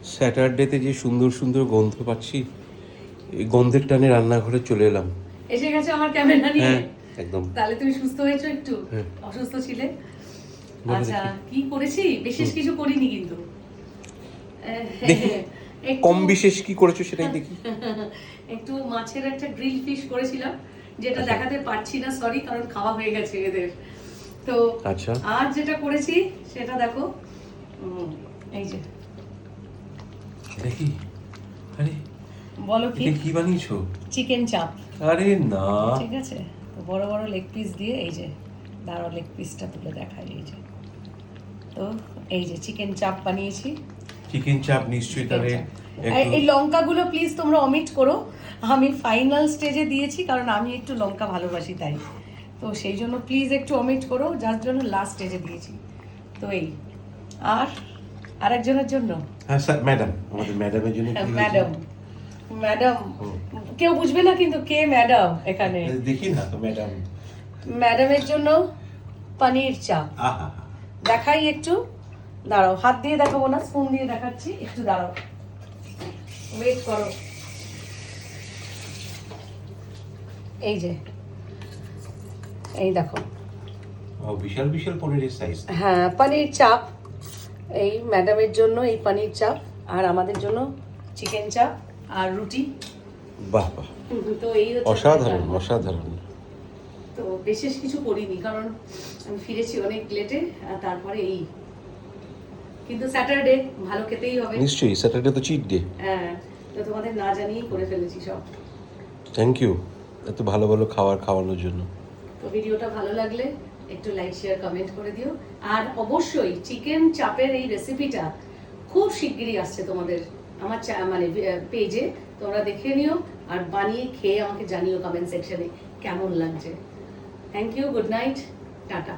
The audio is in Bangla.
স্যাটারডেতে যে সুন্দর সুন্দর গন্ধ পাচ্ছি, এই গন্ধের টানে রান্নাঘরে চলে এলাম। এসে গেছে আমার ক্যামেরা নিয়ে। হ্যাঁ একদম। তাহলে তুমি সুস্থ হয়েছো একটু? হ্যাঁ। অসুস্থ ছিলে? বলো আচ্ছা, দেখি। কি করেছি? বিশেষ কিছু করিনি কিন্তু। দেখি একটু- কম বিশেষ কি করেছো সেটাই দেখি। একটু মাছের একটা গ্রিল ফিশ করেছিলাম, যেটা আচ্ছা। দেখাতে পারছি না, সরি, কারণ খাওয়া হয়ে গেছে এদের। তো আচ্ছা। আর যেটা করেছি সেটা দেখো, এই যে দেখি। আরে বলো কি? এটা কি বানিয়েছো? চিকেন চাপ। আরে না। ঠিক আছে, তো বড় বড় লেগ পিস দিয়ে, এই যে দাঁড়াও লেগ পিসটা তুলে দেখাই, এই যে, তো এই যে চিকেন চাপ বানিয়েছি। চিকেন চাপ নিশ্চয়ই তাহলে এই লঙ্কাগুলো প্লিজ তোমরা অমিট করো, আমি ফাইনাল স্টেজে দিয়েছি কারণ আমি একটু লঙ্কা ভালোবাসি, তাই তো সেই জন্য প্লিজ একটু অমিট করো, যার জন্য লাস্ট স্টেজে দিয়েছি। তো এই আর আরেকজনের জন্য, হ্যাঁ স্যার, ম্যাডাম, আমাদের ম্যাডামের জন্য কি হয়েছে? ম্যাডাম, ম্যাডাম কেউ বুঝবে না কিন্তু কে ম্যাডাম এখানে। দেখি না তো ম্যাডাম। ম্যাডামের জন্য পনির চাপ আহা। দেখাই একটু, দাঁড়াও, হাত দিয়ে দেখাবো না, স্পুন দিয়ে দেখাচ্ছি, একটু দাঁড়াও, ওয়েট করো। এই যে, এই দেখো, ও বিশাল বিশাল পনিরের সাইজ। হ্যাঁ পনির চাপ, এই ম্যাডামের জন্য এই পনির চাপ, আর আমাদের জন্য চিকেন চাপ আর রুটি। বাহ বাহ, তো এই হচ্ছে অসাধারণ ব্যাপার। অসাধারণ। তো বিশেষ কিছু করিনি কারণ আমি ফিরেছি অনেক লেটে, তারপরে এই, কিন্তু স্যাটারডে ভালো খেতেই হবে। নিশ্চয়ই, স্যাটারডে তো চিট ডে। হ্যাঁ, তো তোমাদের না জানিয়েই করে ফেলেছি সব। থ্যাংক ইউ এত ভালো ভালো খাবার খাওয়ানোর জন্য। তো ভিডিওটা ভালো লাগলে একটু লাইক শেয়ার কমেন্ট করে দিও, আর অবশ্যই চিকেন চাপের এই রেসিপিটা খুব শিগগিরই আসছে তোমাদের আমার মানে পেজে, তোমরা দেখে নিও আর বানিয়ে খেয়ে আমাকে জানিও কমেন্ট সেকশনে কেমন লাগছে। Thank you, good night, tata.